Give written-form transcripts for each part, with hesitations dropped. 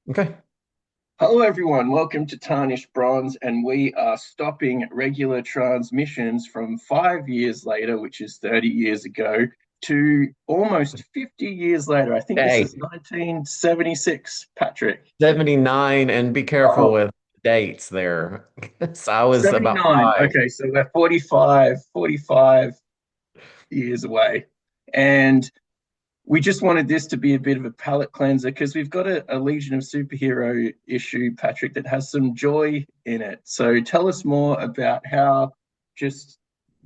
Okay. Hello, everyone. Welcome to Tarnished Bronze, and we are stopping regular transmissions from 5 years later, which is 30 years ago, to almost 50 years later. I think this is Hey, 1976, Patrick. 79, and be careful Oh, with dates there. So I was about 79. five. Okay, so we're 45 years away. And we just wanted this to be a bit of a palate cleanser because we've got a Legion of Superhero issue, Patrick, that has some joy in it. So tell us more about how just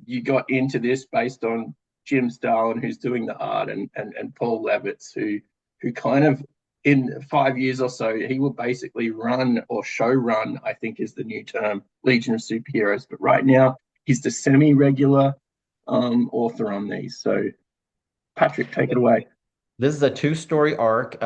you got into this based on Jim Starlin, who's doing the art, and Paul Levitz, who kind of in 5 years or so, he will basically run or show run, I think is the new term, Legion of Superheroes. But right now, he's the semi-regular author on these. So Patrick, take it away. This is a two-story arc.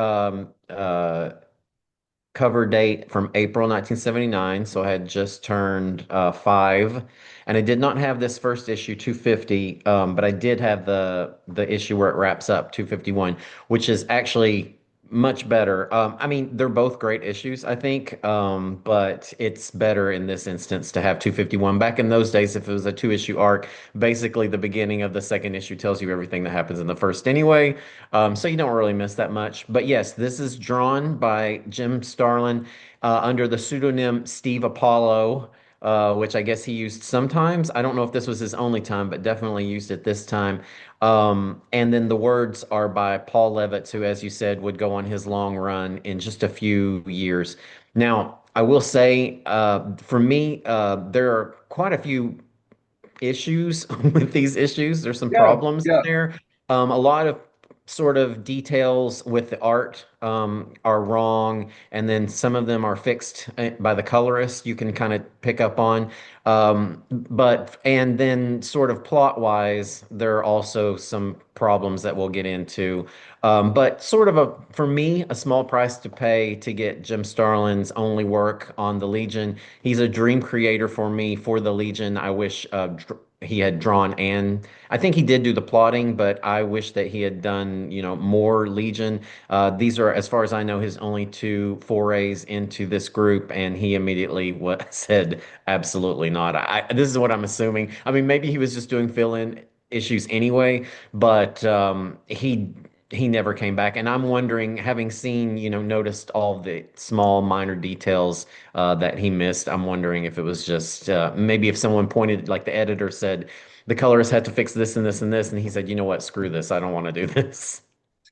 Cover date from April 1979, so I had just turned five, and I did not have this first issue 250, but I did have the issue where it wraps up 251, which is actually much better. I mean, they're both great issues, I think, but it's better in this instance to have 251. Back in those days, if it was a two-issue arc, basically the beginning of the second issue tells you everything that happens in the first anyway. So you don't really miss that much. But yes, this is drawn by Jim Starlin under the pseudonym Steve Apollo, which I guess he used sometimes. I don't know if this was his only time, but definitely used it this time. And then the words are by Paul Levitz, who, as you said, would go on his long run in just a few years. Now, I will say, for me, there are quite a few issues with these issues. There's some Yeah, problems in yeah. there. A lot of sort of details with the art are wrong, and then some of them are fixed by the colorist. You can kind of pick up on, but and then sort of plot wise, there are also some problems that we'll get into. But sort of a for me a small price to pay to get Jim Starlin's only work on the Legion. He's a dream creator for me for the Legion. I wish he had drawn, and I think he did do the plotting, but I wish that he had done, more Legion. These are, as far as I know, his only two forays into this group, and he immediately said, absolutely not. This is what I'm assuming. I mean, maybe he was just doing fill-in issues anyway, but he never came back. And I'm wondering, having seen, noticed all the small minor details that he missed. I'm wondering if it was just maybe if someone pointed, like the editor said, the colorist had to fix this and this and this, and he said, you know what, screw this, I don't want to do this.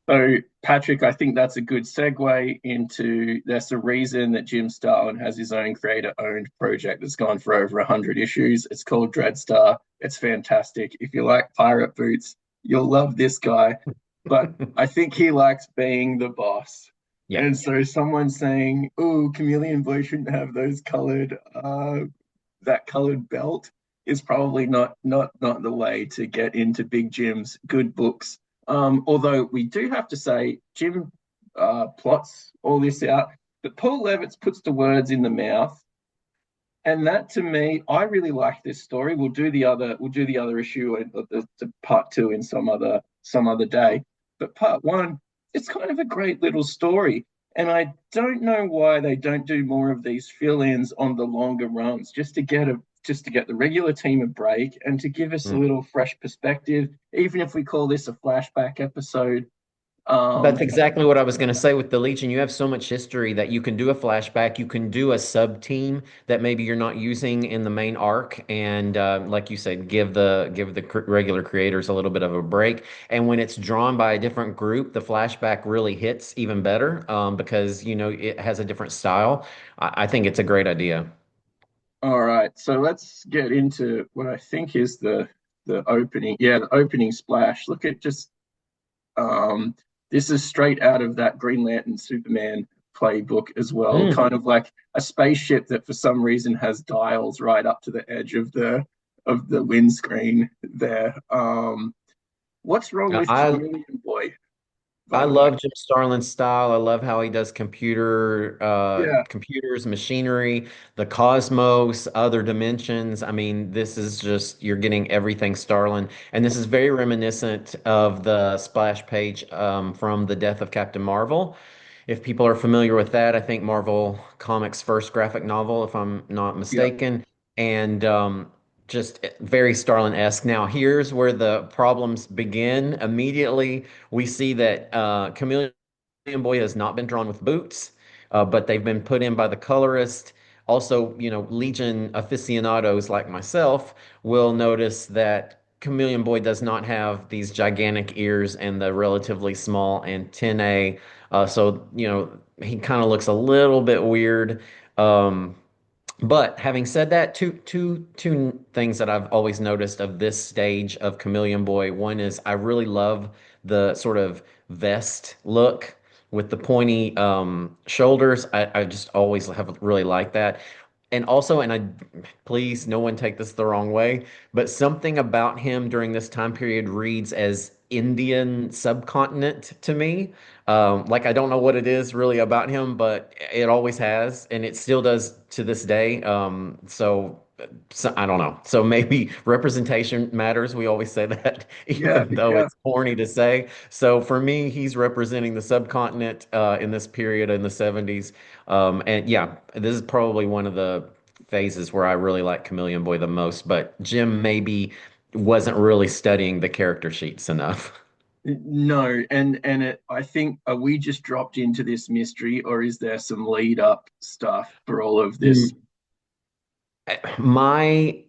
So, Patrick, I think that's a good segue into there's a reason that Jim Starlin has his own creator owned project that's gone for over 100 issues. It's called Dreadstar. It's fantastic. If you like pirate boots, you'll love this guy. But I think he likes being the boss. Yeah. And so, someone saying, "Oh, Chameleon Boy shouldn't have those colored, that colored belt," is probably not the way to get into Big Jim's good books. Although we do have to say, Jim plots all this out, but Paul Levitz puts the words in the mouth, and that to me, I really like this story. We'll do the other issue, the part two in some other day. But part one, it's kind of a great little story, and I don't know why they don't do more of these fill-ins on the longer runs, just to get the regular team a break and to give us a Mm. little fresh perspective, even if we call this a flashback episode. That's Um, exactly what I was going to say with the Legion. You have so much history that you can do a flashback, you can do a sub team that maybe you're not using in the main arc, and like you said, give the regular creators a little bit of a break. And when it's drawn by a different group, the flashback really hits even better because it has a different style. I think it's a great idea. all right, so let's get into what I think is the opening. Yeah, the opening splash. Look at just um, this is straight out of that Green Lantern Superman playbook as well. Mm. Kind of like a spaceship that for some reason has dials right up to the edge of the windscreen there. What's wrong with I Chameleon Boy, by I the way? love Jim Starlin's style. I love how he does Yeah. computers, machinery, the cosmos, other dimensions. I mean, this is just you're getting everything Starlin, and this is very reminiscent of the splash page from the Death of Captain Marvel. If people are familiar with that, I think Marvel Comics' first graphic novel, if I'm not Yeah. mistaken, and just very Starlin-esque. Now, here's where the problems begin. Immediately, we see that Chameleon Boy has not been drawn with boots, but they've been put in by the colorist. Also, Legion aficionados like myself will notice that Chameleon Boy does not have these gigantic ears and the relatively small antennae. So, he kind of looks a little bit weird. Um, but having said that, two things that I've always noticed of this stage of Chameleon Boy. One is I really love the sort of vest look with the pointy shoulders. I just always have really liked that. And also, and I please, no one take this the wrong way, but something about him during this time period reads as Indian subcontinent to me. Like I don't know what it is really about him, but it always has, and it still does to this day. So I don't know. So maybe representation matters. We always say that, Yeah, even though yeah. it's corny to say. So for me, he's representing the subcontinent in this period in the 70s. And yeah, this is probably one of the phases where I really like Chameleon Boy the most. But Jim maybe wasn't really studying the character sheets enough. No, and I think are we just dropped into this mystery, or is there some lead up stuff for all of this? My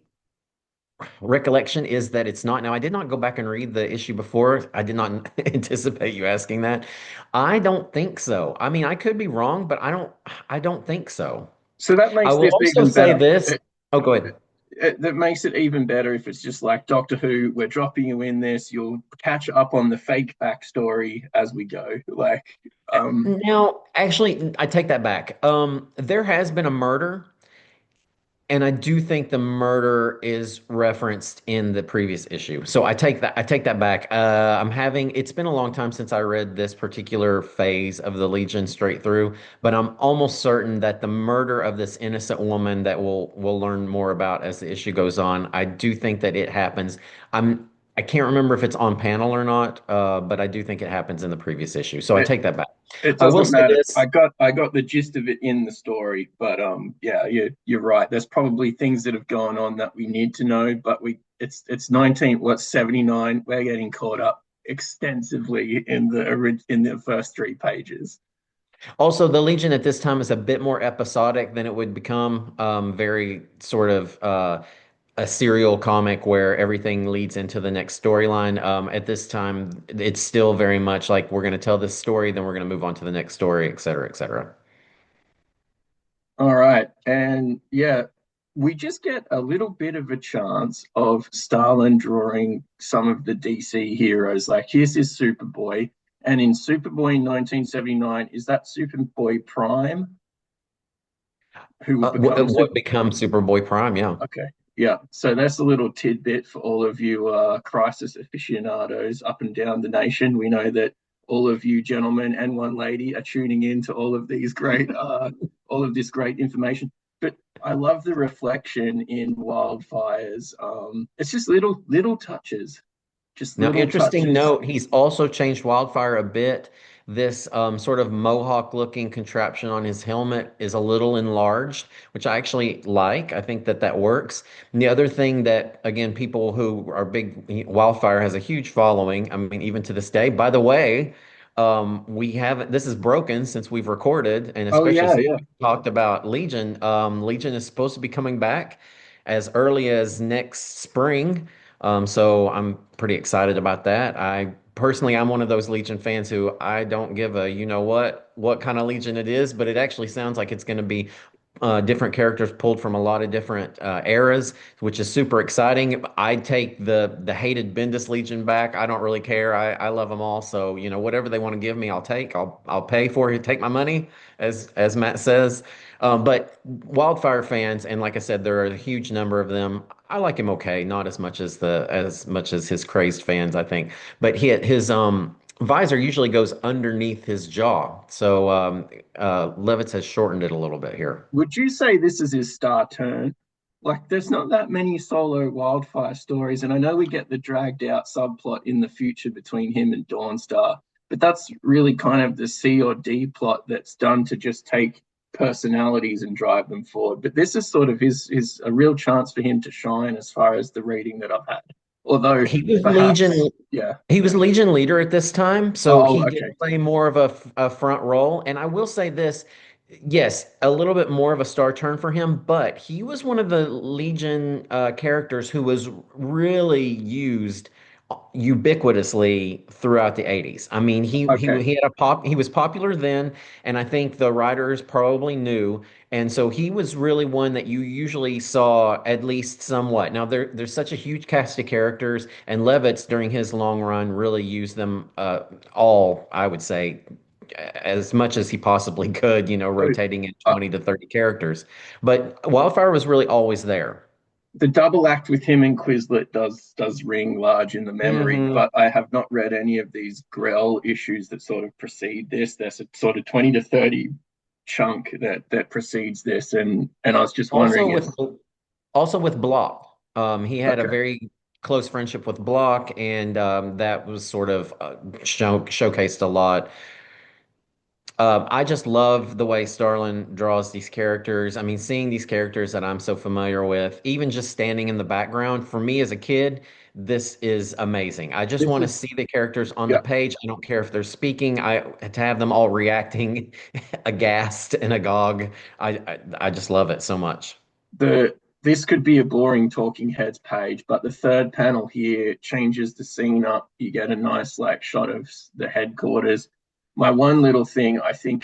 recollection is that it's not. Now, I did not go back and read the issue before. I did not anticipate you asking that. I don't think so. I mean, I could be wrong, but I don't think so. So that I makes will this also even say better. this. Oh, go ahead. That makes it even better if it's just like Doctor Who, we're dropping you in this, you'll catch up on the fake backstory as we go. Now, actually, I take that back. There has been a murder. And I do think the murder is referenced in the previous issue. So I take that back. It's been a long time since I read this particular phase of the Legion straight through, but I'm almost certain that the murder of this innocent woman that we'll learn more about as the issue goes on, I do think that it happens. I can't remember if it's on panel or not, but I do think it happens in the previous issue. So I it, take that back. it I will doesn't say matter. this. I got the gist of it in the story, but yeah, you're right. There's probably things that have gone on that we need to know, but it's 19, what's 79. We're getting caught up extensively in the first 3 pages. Also, the Legion at this time is a bit more episodic than it would become. Very sort of a serial comic where everything leads into the next storyline. At this time, it's still very much like we're going to tell this story, then we're going to move on to the next story, et cetera, et cetera. All right. And yeah, we just get a little bit of a chance of Starlin drawing some of the DC heroes. Like, here's this Superboy. And in Superboy in 1979, is that Superboy Prime who will become What Super? becomes Superboy Prime? Yeah. Okay. Yeah. So that's a little tidbit for all of you crisis aficionados up and down the nation. We know that all of you gentlemen and one lady are tuning in to all of this great information. But I love the reflection in wildfires. It's just little touches, just Now, little interesting touches. note, he's also changed Wildfire a bit. This sort of mohawk-looking contraption on his helmet is a little enlarged, which I actually like. I think that that works. And the other thing that, again, people who are big, Wildfire has a huge following. I mean, even to this day. By the way, we haven't, this is broken since we've recorded, and Oh especially yeah, since yeah. we talked about Legion. Legion is supposed to be coming back as early as next spring. So I'm pretty excited about that. I personally, I'm one of those Legion fans who I don't give a you know what kind of Legion it is, but it actually sounds like it's going to be different characters pulled from a lot of different eras, which is super exciting. I'd take the hated Bendis Legion back. I don't really care. I love them all. So whatever they want to give me, I'll take. I'll pay for it. Take my money, as Matt says. But Wildfire fans, and like I said, there are a huge number of them. I like him okay, not as much as his crazed fans, I think. But his visor usually goes underneath his jaw, so Levitz has shortened it a little bit here. Would you say this is his star turn? Like, there's not that many solo wildfire stories, and I know we get the dragged out subplot in the future between him and Dawnstar, but that's really kind of the C or D plot that's done to just take personalities and drive them forward. But this is sort of his a real chance for him to shine as far as the reading that I've had. Although He was perhaps, Legion. yeah. He was Legion leader at this time, so Oh, he did okay. play more of a front role. And I will say this, yes, a little bit more of a star turn for him, but he was one of the Legion characters who was really used ubiquitously throughout the 80s. I mean, Okay. he had he was popular then, and I think the writers probably knew. And so he was really one that you usually saw at least somewhat. Now there's such a huge cast of characters, and Levitz during his long run really used them all, I would say, as much as he possibly could, So, rotating in uh, 20 to 30 characters. But Wildfire was really always there. the double act with him and Quizlet does ring large in the memory, Hmm. but I have not read any of these Grell issues that sort of precede this. There's a sort of 20 to 30 chunk that precedes this, and I was just Also wondering with is also with Block. He had a okay. very close friendship with Block, and that was sort of showcased a lot. I just love the way Starlin draws these characters. I mean, seeing these characters that I'm so familiar with, even just standing in the background, for me as a kid, this is amazing. I just This want to is see the characters on the yeah. page. I don't care if they're speaking. I to have them all reacting aghast and agog. I just love it so much. The This could be a boring talking heads page, but the third panel here changes the scene up. You get a nice like shot of the headquarters. My one little thing, I think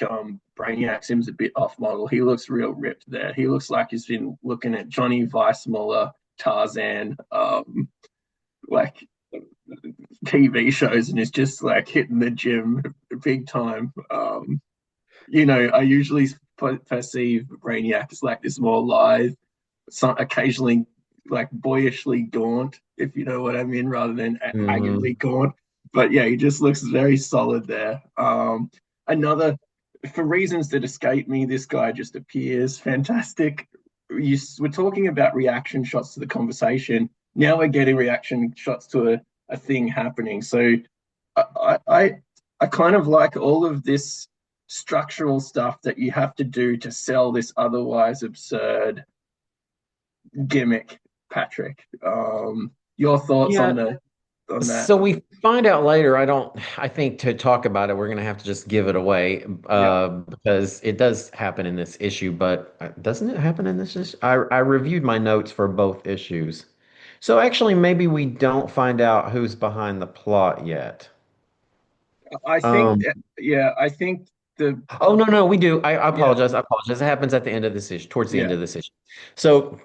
Brainiac seems a bit off model. He looks real ripped there. He looks like he's been looking at Johnny Weissmuller, Tarzan, like TV shows, and is just like hitting the gym big time. I usually perceive Brainiac as like this more lithe, some occasionally like boyishly gaunt, if you know what I mean, rather than haggardly Hmm. gaunt. But yeah, he just looks very solid there. Another, for reasons that escape me, this guy just appears fantastic. We're talking about reaction shots to the conversation. Now we're getting reaction shots to a thing happening. So I, I I kind of like all of this structural stuff that you have to do to sell this otherwise absurd gimmick, Patrick. Your thoughts Yeah. on that? So we find out later. I think to talk about it, we're going to have to just give it away Yeah, because it does happen in this issue, but doesn't it happen in this issue? I reviewed my notes for both issues. So actually, maybe we don't find out who's behind the plot yet. I think Um, yeah, I think the Oh no, no, we do. I yeah, apologize. I apologize. It happens at the end of this issue, towards the end yeah, of this issue. So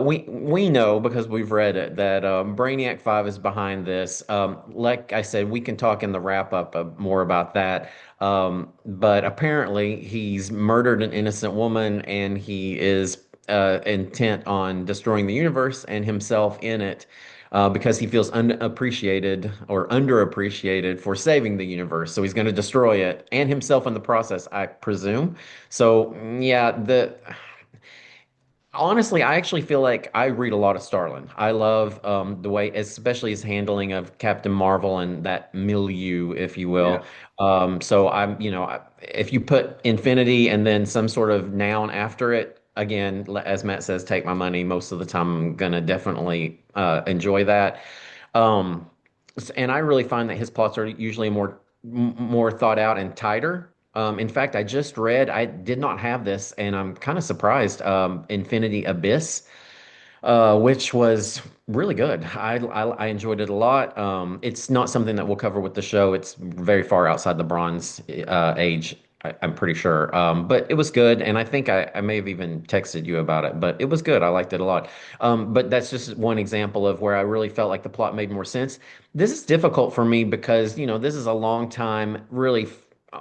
we know because we've read it that Brainiac 5 is behind this. Like I said, we can talk in the wrap up more about that. But apparently he's murdered an innocent woman and he is intent on destroying the universe and himself in it because he feels unappreciated or underappreciated for saving the universe. So he's going to destroy it and himself in the process, I presume. So yeah, the honestly, I actually feel like I read a lot of Starlin. I love the way, especially his handling of Captain Marvel and that milieu, if you yeah. will. So if you put infinity and then some sort of noun after it, again, as Matt says, take my money. Most of the time, I'm gonna definitely enjoy that. Um, and I really find that his plots are usually more thought out and tighter. In fact, I just read, I did not have this, and I'm kind of surprised. Infinity Abyss, which was really good. I enjoyed it a lot. It's not something that we'll cover with the show. It's very far outside the Bronze Age, I'm pretty sure. But it was good, and I think I may have even texted you about it. But it was good. I liked it a lot. But that's just one example of where I really felt like the plot made more sense. This is difficult for me because this is a long time, really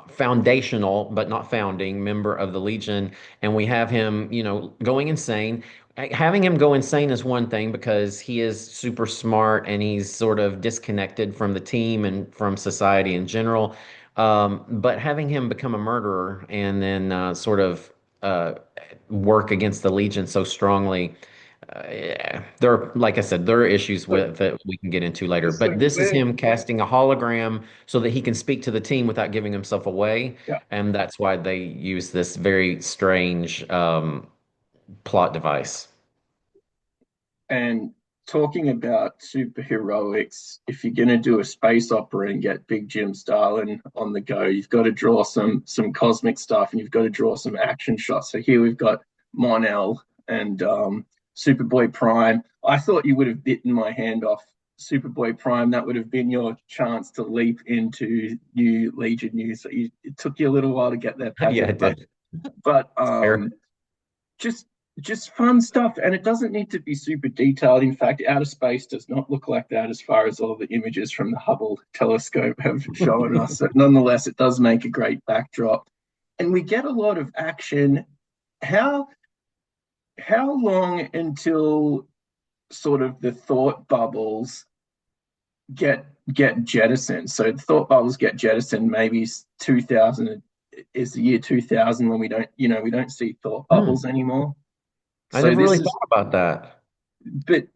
foundational but not founding member of the Legion, and we have him, going insane. Having him go insane is one thing because he is super smart and he's sort of disconnected from the team and from society in general. But having him become a murderer and then sort of uh, work against the Legion so strongly, Yeah, there are, like I said, there are issues So, with that we can get into later. so But this is we're him casting a hologram so that he can speak to the team without giving himself away, yeah, and that's why they use this very strange plot device. and talking about superheroics, if you're going to do a space opera and get Big Jim Starlin on the go, you've got to draw some cosmic stuff and you've got to draw some action shots. So here we've got Mon-El and Superboy Prime. I thought you would have bitten my hand off Superboy Prime. That would have been your chance to leap into new Legion news. So it took you a little while to get there, Yeah, Patrick, it did. but It's fair. just just fun stuff, and it doesn't need to be super detailed. In fact, outer space does not look like that as far as all the images from the Hubble telescope have shown us. But nonetheless, it does make a great backdrop, and we get a lot of action. How how long until sort of the thought bubbles get get jettisoned? So the thought bubbles get jettisoned maybe 2000 is the year 2000 when we don't see thought bubbles Hmm. anymore. I So never really this is thought about that. but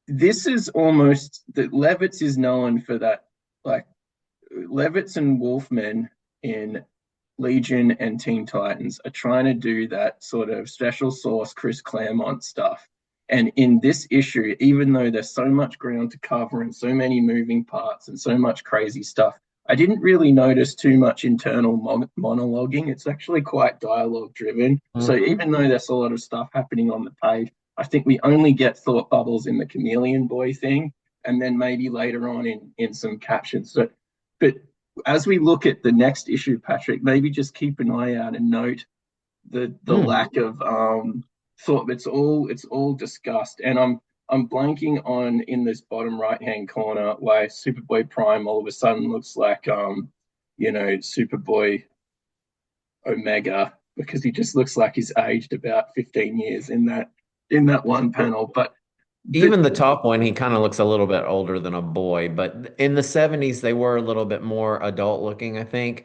this is almost that Levitz is known for that, like Levitz and Wolfman in Legion and Teen Titans are trying to do that sort of special sauce Chris Claremont stuff. And in this issue, even though there's so much ground to cover and so many moving parts and so much crazy stuff, I didn't really notice too much internal monologuing. It's actually quite dialogue driven. So Hmm. even though there's a lot of stuff happening on the page, I think we only get thought bubbles in the Chameleon Boy thing, and then maybe later on in some captions. So, but as we look at the next issue, Patrick, maybe just keep an eye out and note the Hmm. lack of thought. It's all discussed, and I'm blanking on in this bottom right hand corner why Superboy Prime all of a sudden looks like Superboy Omega, because he just looks like he's aged about 15 years in that one panel. But Even the top one, he kind of looks a little bit older than a boy, but in the 70s they were a little bit more adult looking, I think.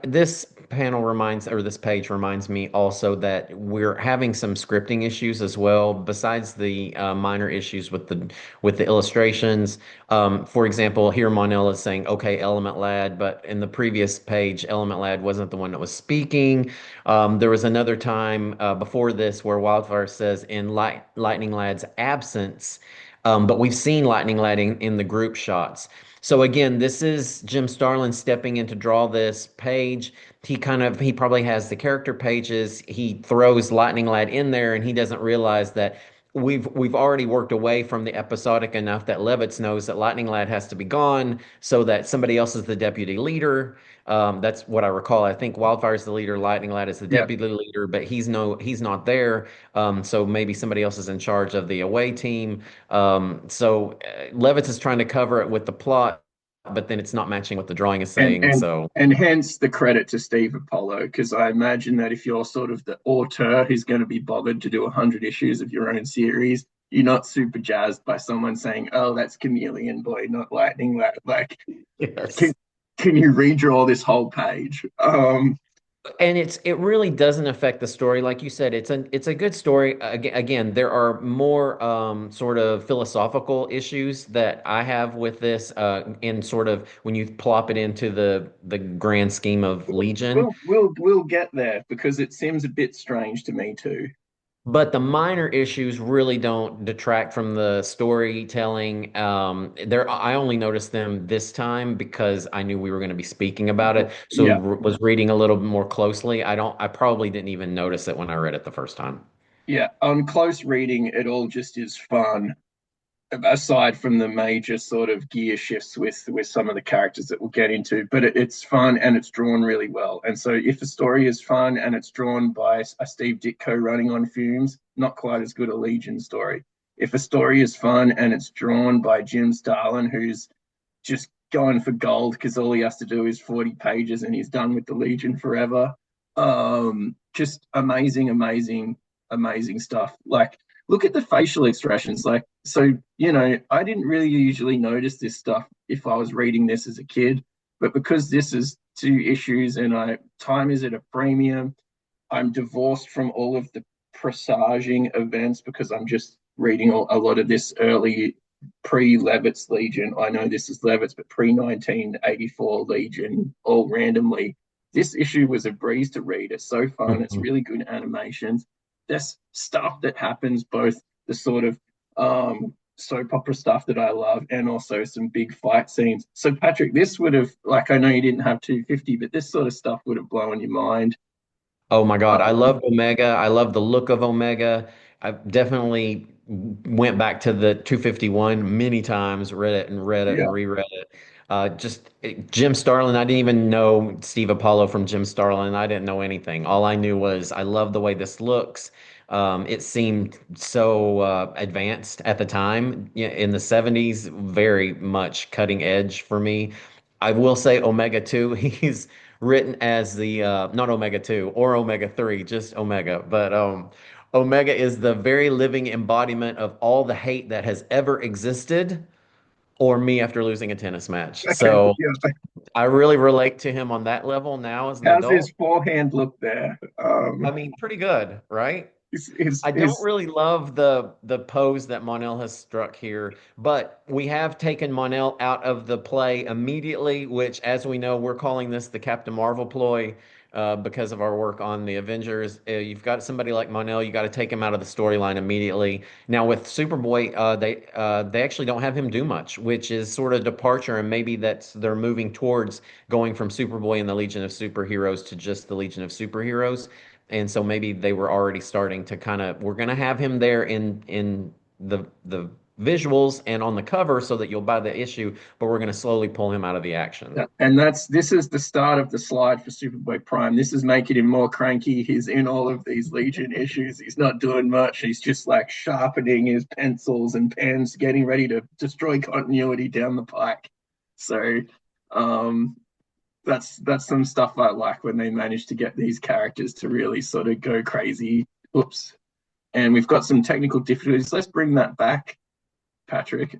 This panel reminds, or this page reminds me also that we're having some scripting issues as well, besides the minor issues with the illustrations. For example, here Monel is saying, "Okay, Element Lad," but in the previous page, Element Lad wasn't the one that was speaking. There was another time before this where Wildfire says in Lightning Lad's absence, but we've seen Lightning Lad in the group shots. So again, this is Jim Starlin stepping in to draw this page. He probably has the character pages. He throws Lightning Lad in there, and he doesn't realize that we've already worked away from the episodic enough that Levitz knows that Lightning Lad has to be gone so that somebody else is the deputy leader. That's what I recall. I think Wildfire's the leader, Lightning Lad is the yeah, deputy leader, but he's not there. So maybe somebody else is in charge of the away team. Levitz is trying to cover it with the plot, but then it's not matching what the drawing is and saying. and So and hence the credit to Steve Apollo, because I imagine that if you're sort of the auteur who's going to be bothered to do 100 issues of your own series, you're not super jazzed by someone saying, "Oh, that's Chameleon Boy, not Lightning Lad." Like, can yes. can you redraw this whole page? And it really doesn't affect the story, like you said. It's a good story. Again, there are more sort of philosophical issues that I have with this, in sort of when you plop it into the grand scheme of Legion. We'll get there because it seems a bit strange to me too. But the minor issues really don't detract from the storytelling. I only noticed them this time because I knew we were going to be speaking about it. So Yeah, was reading a little more closely. I probably didn't even notice it when I read it the first time. yeah. On close reading, it all just is fun, aside from the major sort of gear shifts with some of the characters that we'll get into. But it's fun and it's drawn really well. And so if a story is fun and it's drawn by a Steve Ditko running on fumes, not quite as good a Legion story. If a story is fun and it's drawn by Jim Starlin, who's just going for gold because all he has to do is 40 pages and he's done with the Legion forever. Just amazing, amazing, amazing stuff. Like, look at the facial expressions. Like, so, I didn't really usually notice this stuff if I was reading this as a kid, but because this is 2 issues and time is at a premium, I'm divorced from all of the presaging events because I'm just reading a lot of this early pre-Levitz Legion. I know this is Levitz, but pre-1984 Legion, all randomly. This issue was a breeze to read. It's so fun. It's Mhm. really good animations. There's stuff that happens, both the sort of soap opera stuff that I love and also some big fight scenes. So, Patrick, this would have, like, I know you didn't have 250, but this sort of stuff would have blown your mind. Oh my God, I Um, loved Omega. I love the look of Omega. I definitely went back to the 251 many times, read it and read it and yeah, reread it. Jim Starlin, I didn't even know Steve Apollo from Jim Starlin. I didn't know anything. All I knew was I love the way this looks. It seemed so advanced at the time in the 70s, very much cutting edge for me. I will say Omega 2, he's written as the not Omega 2 or Omega 3, just Omega. But Omega is the very living embodiment of all the hate that has ever existed or me after losing a tennis match. okay, So yeah. I really relate to him on that level now as an How's his adult. forehand look there? I mean, pretty good, right? I don't His really love the pose that Monel has struck here, but we have taken Monel out of the play immediately, which, as we know, we're calling this the Captain Marvel ploy because of our work on the Avengers. You've got somebody like Monel, you got to take him out of the storyline immediately. Now with Superboy, they actually don't have him do much, which is sort of departure, and maybe that's they're moving towards going from Superboy and the Legion of Superheroes to just the Legion of Superheroes. And so maybe they were already starting to kind of we're going to have him there in the visuals and on the cover so that you'll buy the issue, but we're going to slowly pull him out of the action. Yeah, and that's this is the start of the slide for Superboy Prime. This is making him more cranky. He's in all of these Legion issues. He's not doing much. He's just like sharpening his pencils and pens, getting ready to destroy continuity down the pike. So um, that's some stuff I like when they manage to get these characters to really sort of go crazy. Oops. And we've got some technical difficulties. Let's bring that back, Patrick.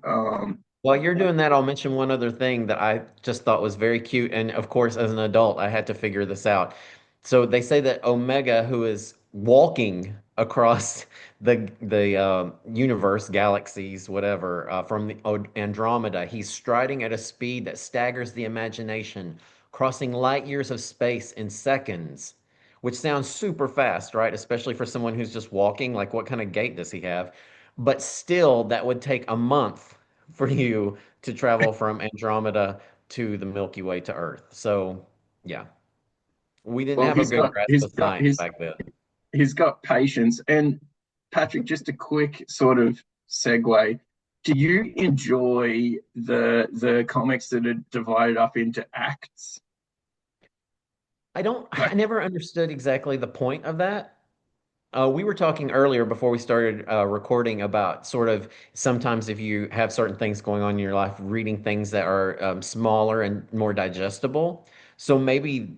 While you're doing that, I'll mention one other thing that I just thought was very cute. And of course, as an adult, I had to figure this out. So they say that Omega, who is walking across the universe, galaxies, whatever, from the Andromeda, he's striding at a speed that staggers the imagination, crossing light years of space in seconds, which sounds super fast, right? Especially for someone who's just walking. Like, what kind of gait does he have? But still, that would take a month for you to travel from Andromeda to the Milky Way to Earth. So, yeah, we didn't well, have a good grasp of science back then. he's got patience. And Patrick, just a quick sort of segue. Do you enjoy the comics that are divided up into acts? I Like, never understood exactly the point of that. We were talking earlier before we started recording about sort of sometimes if you have certain things going on in your life, reading things that are smaller and more digestible. So maybe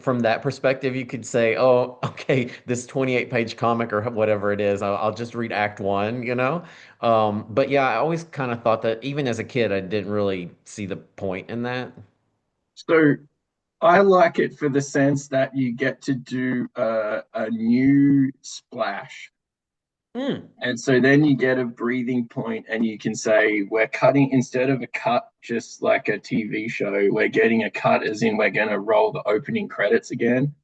from that perspective, you could say, oh, okay, this 28-page comic or whatever it is, I'll just read Act One, you know? But yeah, I always kind of thought that even as a kid, I didn't really see the point in that. so I like it for the sense that you get to do a new splash. Mm, And so then you get a breathing point and you can say, we're cutting instead of a cut, just like a TV show, we're getting a cut as in we're going to roll the opening credits again.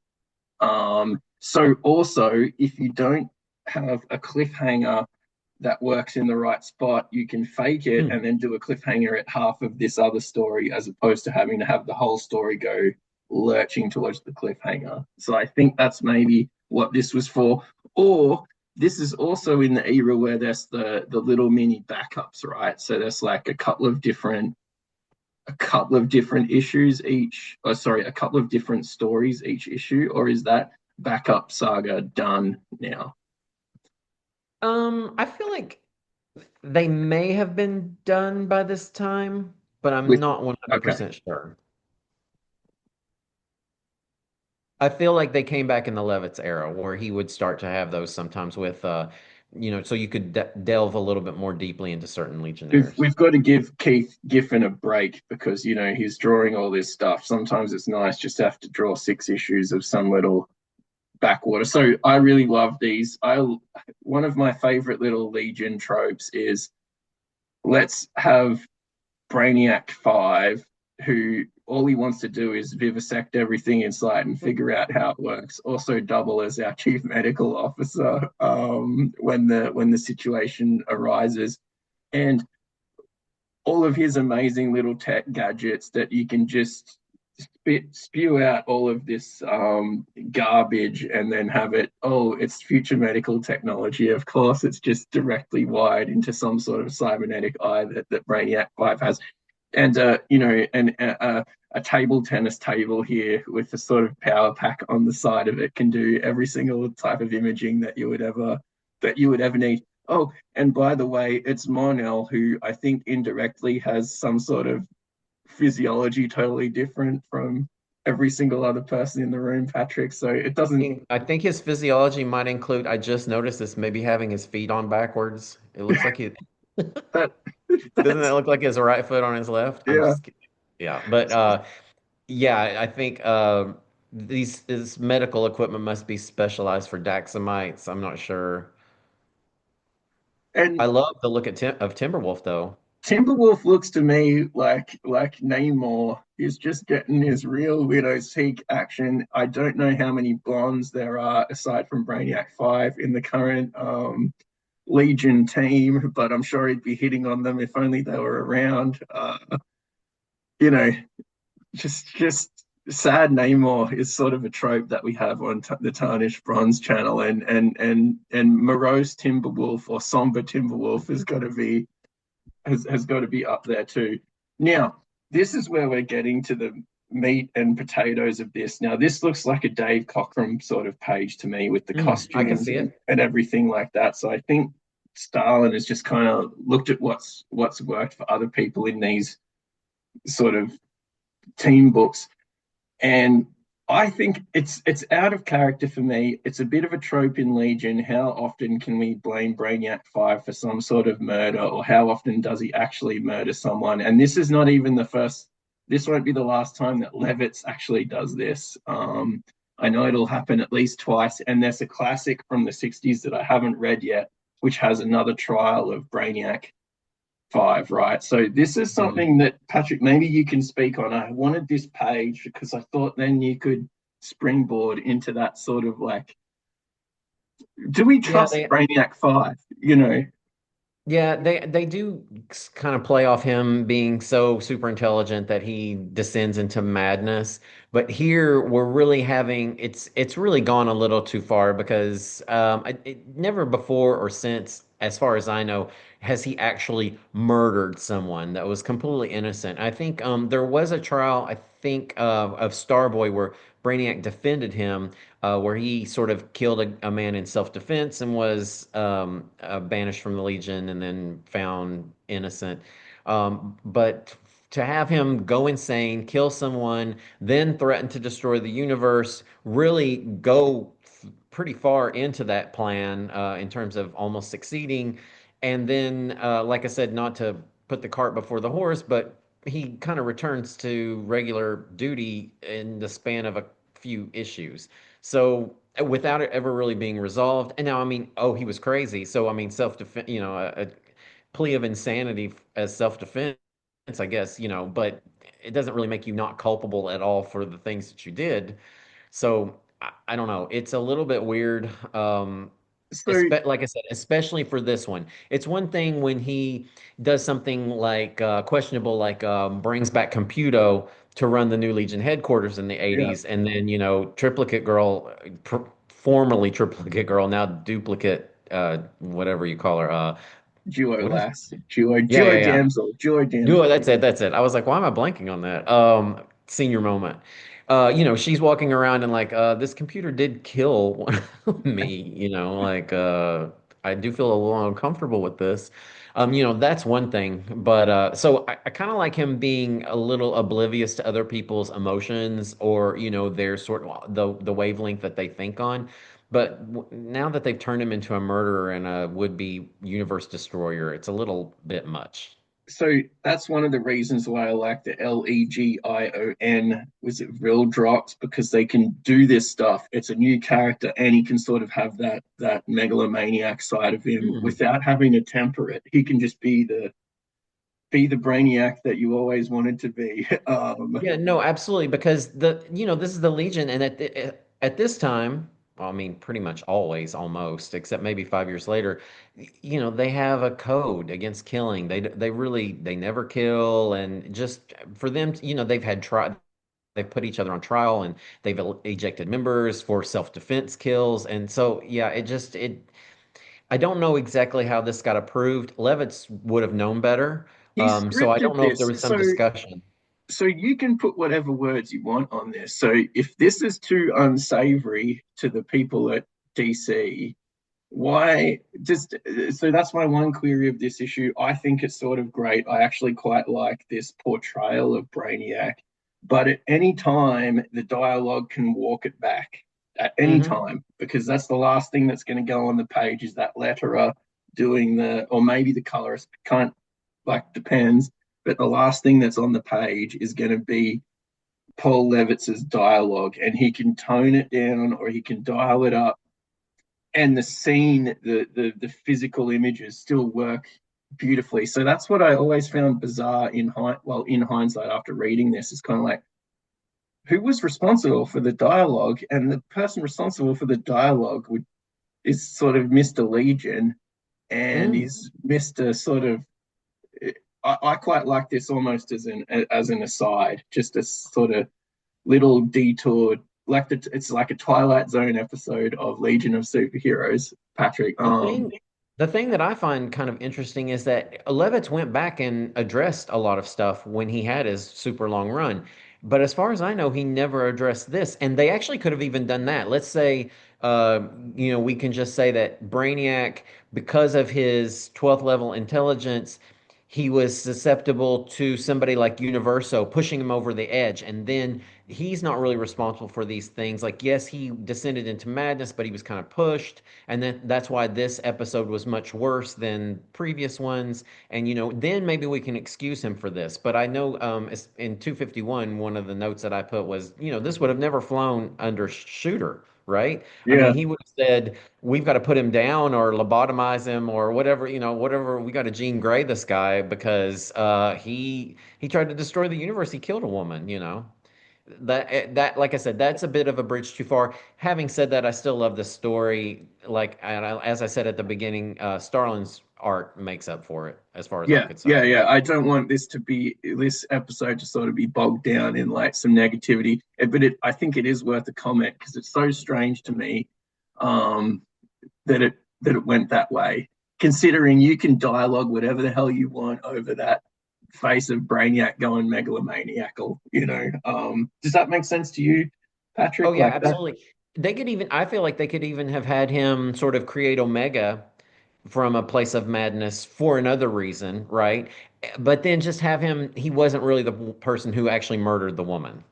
So also, if you don't have a cliffhanger that works in the right spot, you can fake it mm. and then do a cliffhanger at half of this other story as opposed to having to have the whole story go lurching towards the cliffhanger. So I think that's maybe what this was for. Or this is also in the era where there's the little mini backups, right? So there's like a couple of different issues each, oh sorry, a couple of different stories each issue, or is that backup saga done now? I feel like they may have been done by this time, but I'm With not okay. 100% sure. I feel like they came back in the Levitz era where he would start to have those sometimes with, so you could de delve a little bit more deeply into certain Legionnaires. We've got to give Keith Giffen a break because he's drawing all this stuff. Sometimes it's nice just to have to draw 6 issues of some little backwater. So I really love these. I One of my favorite little Legion tropes is let's have Brainiac 5, who all he wants to do is vivisect everything in sight and figure out how it works. Also, double as our chief medical officer when the situation arises, and all of his amazing little tech gadgets that you can just spew out all of this garbage and then have it, oh, it's future medical technology. Of course, it's just directly wired into some sort of cybernetic eye that Brainiac 5 has. And, a table tennis table here with a sort of power pack on the side of it can do every single type of imaging that you would ever need. Oh, and by the way, it's Monel who I think indirectly has some sort of physiology totally different from every single other person in the room, Patrick. So it doesn't I think his physiology might include, I just noticed this, maybe having his feet on backwards. It looks like he that doesn't that's that look like his right foot on his left? I'm yeah. just kidding. Yeah, but yeah, I think these this medical equipment must be specialized for Daxamites. I'm not sure. I And love the look of Timberwolf though. Timberwolf looks to me like Namor. He's just getting his real Widow's Peak action. I don't know how many blondes there are aside from Brainiac 5 in the current Legion team, but I'm sure he'd be hitting on them if only they were around. You know, just sad Namor is sort of a trope that we have on the Tarnished Bronze channel, and morose Timberwolf or somber Timberwolf has got to be up there too. Now, this is where we're getting to the meat and potatoes of this. Now, this looks like a Dave Cockrum sort of page to me with the I can costumes see and, it. and everything like that. So I think Starlin has just kind of looked at what's worked for other people in these sort of team books, and I think it's out of character for me. It's a bit of a trope in Legion. How often can we blame Brainiac 5 for some sort of murder, or how often does he actually murder someone? And this is not even the first, this won't be the last time that Levitz actually does this. I know it'll happen at least twice. And there's a classic from the 60s that I haven't read yet, which has another trial of Brainiac 5, right? So this is Mhm. something that Patrick, maybe you can speak on. I wanted this page because I thought then you could springboard into that sort of like, do we Yeah, trust Brainiac 5? You know, they do kind of play off him being so super intelligent that he descends into madness. But here we're really having it's really gone a little too far because never before or since, as far as I know, has he actually murdered someone that was completely innocent. I think there was a trial, I think, of Starboy where Brainiac defended him where he sort of killed a man in self-defense and was banished from the Legion and then found innocent. But to have him go insane, kill someone, then threaten to destroy the universe, really go pretty far into that plan in terms of almost succeeding. And then, like I said, not to put the cart before the horse, but he kind of returns to regular duty in the span of a few issues. So without it ever really being resolved. And now, I mean, oh, he was crazy. So I mean, self-defense, a plea of insanity as self-defense, I guess, but it doesn't really make you not culpable at all for the things that you did. So I don't know. It's a little bit weird. so Like I said, especially for this one. It's one thing when he does something like questionable, like brings back Computo to run the New Legion headquarters in the yeah, 80s, and then, Triplicate Girl, formerly Triplicate Girl, now Duplicate, whatever you call her. duo What is lass, duo Yeah, duo yeah, yeah. damsel, duo Do it. damsel. That's it. That's it. I was like, why am I blanking on that? Senior moment. She's walking around and like, this computer did kill me, like, I do feel a little uncomfortable with this. That's one thing. But so I kind of like him being a little oblivious to other people's emotions or, their sort of the wavelength that they think on. But now that they've turned him into a murderer and a would-be universe destroyer, it's a little bit much. so that's one of the reasons why I like the Legion. Was it real drops? Because they can do this stuff. It's a new character, and he can sort of have that megalomaniac side of him Hmm. without having to temper it. He can just be the Brainiac that you always wanted to be. Yeah, no, absolutely. Because this is the Legion, and at this time, well, I mean, pretty much always, almost, except maybe 5 years later, they have a code against killing. They never kill, and just for them, they've put each other on trial, and they've ejected members for self-defense kills, and so yeah, I don't know exactly how this got approved. Levitz would have known better, He so I scripted don't know if there this, was some discussion. so you can put whatever words you want on this. So if this is too unsavory to the people at DC, why just so that's my one query of this issue. I think it's sort of great. I actually quite like this portrayal of Brainiac, but at any time the dialogue can walk it back at any Hmm. time, because that's the last thing that's going to go on the page is that letterer doing the, or maybe the colorist, can't, like, depends, but the last thing that's on the page is going to be Paul Levitz's dialogue, and he can tone it down or he can dial it up, and the scene, the physical images still work beautifully. So that's what I always found bizarre in hindsight after reading this, is kind of like, who was responsible for the dialogue, and the person responsible for the dialogue is sort of Mr. Legion, and Mm. he's Mr. sort of. I quite like this almost as an aside, just a sort of little detour, like it's like a Twilight Zone episode of Legion of Superheroes, Patrick. The thing, the thing that I find kind of interesting is that Levitz went back and addressed a lot of stuff when he had his super long run. But as far as I know, he never addressed this. And they actually could have even done that. Let's say, uh, we can just say that Brainiac, because of his 12th level intelligence, he was susceptible to somebody like Universo pushing him over the edge. And then he's not really responsible for these things. Like, yes, he descended into madness, but he was kind of pushed, and then that's why this episode was much worse than previous ones. And then maybe we can excuse him for this. But I know in 251, one of the notes that I put was, this would have never flown under Shooter, right? I Yeah, mean, he would have said, we've got to put him down or lobotomize him or whatever, whatever. We got to Jean Grey this guy because he tried to destroy the universe. He killed a woman, that like I said, that's a bit of a bridge too far. Having said that, I still love the story. Like, as I said at the beginning, Starlin's art makes up for it, as far as I'm concerned. yeah. I don't want this episode to sort of be bogged down in like some negativity, but I think it is worth a comment because it's so strange to me, um, that it went that way. Considering you can dialogue whatever the hell you want over that face of Brainiac going megalomaniacal, does that make sense to you, Oh Patrick? yeah, Like that? absolutely. I feel like they could even have had him sort of create Omega from a place of madness for another reason, right? But then just have him, he wasn't really the person who actually murdered the woman.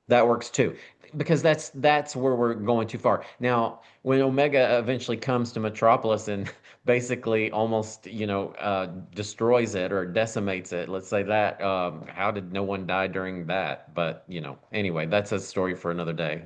That works too, because that's where we're going too far. Now, when Omega eventually comes to Metropolis and basically almost, destroys it or decimates it, let's say that, how did no one die during that? But, anyway, that's a story for another day.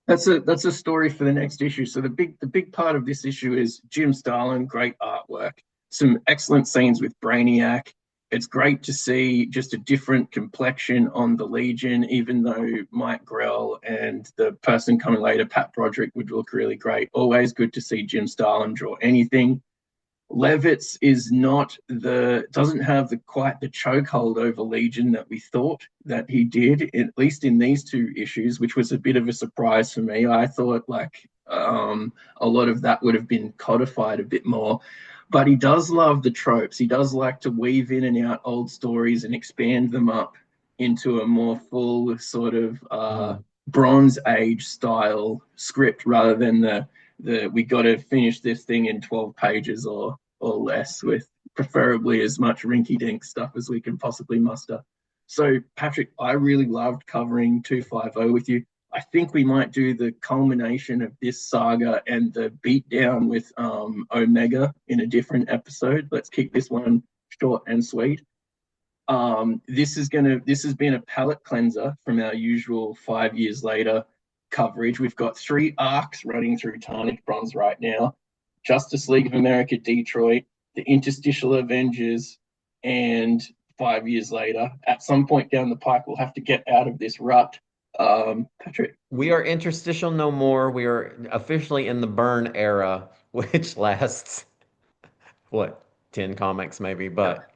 That's a story for the next issue. So the big part of this issue is Jim Starlin, great artwork, some excellent scenes with Brainiac. It's great to see just a different complexion on the Legion, even though Mike Grell and the person coming later, Pat Broderick, would look really great. Always good to see Jim Starlin draw anything. Levitz is not the doesn't have the quite the chokehold over Legion that we thought that he did, at least in these two issues, which was a bit of a surprise for me. I thought like a lot of that would have been codified a bit more, but he does love the tropes. He does like to weave in and out old stories and expand them up into a more full sort of Mhm. Bronze Age style script rather than the we got to finish this thing in 12 pages or less, with preferably as much rinky dink stuff as we can possibly muster. So, Patrick, I really loved covering 250 with you. I think we might do the culmination of this saga and the beatdown with Omega in a different episode. Let's keep this one short and sweet. This has been a palate cleanser from our usual 5 years later coverage. We've got three arcs running through Tarnished Bronze right now: Justice League of America, Detroit, the Interstitial Avengers, and 5 years later. At some point down the pike, we'll have to get out of this rut. Patrick. We are interstitial no more. We are officially in the burn era, which lasts, what, 10 comics maybe, Yeah. but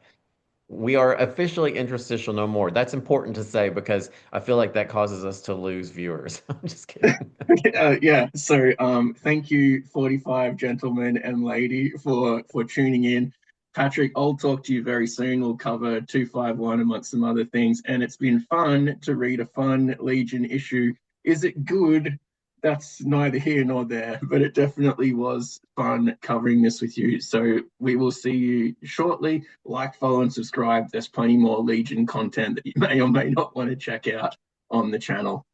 we are officially interstitial no more. That's important to say because I feel like that causes us to lose viewers. I'm just kidding. Yeah. So, thank you, 45 gentlemen and lady, for tuning in. Patrick, I'll talk to you very soon. We'll cover 251 amongst some other things, and it's been fun to read a fun Legion issue. Is it good? That's neither here nor there, but it definitely was fun covering this with you. So we will see you shortly. Like, follow, and subscribe. There's plenty more Legion content that you may or may not want to check out on the channel.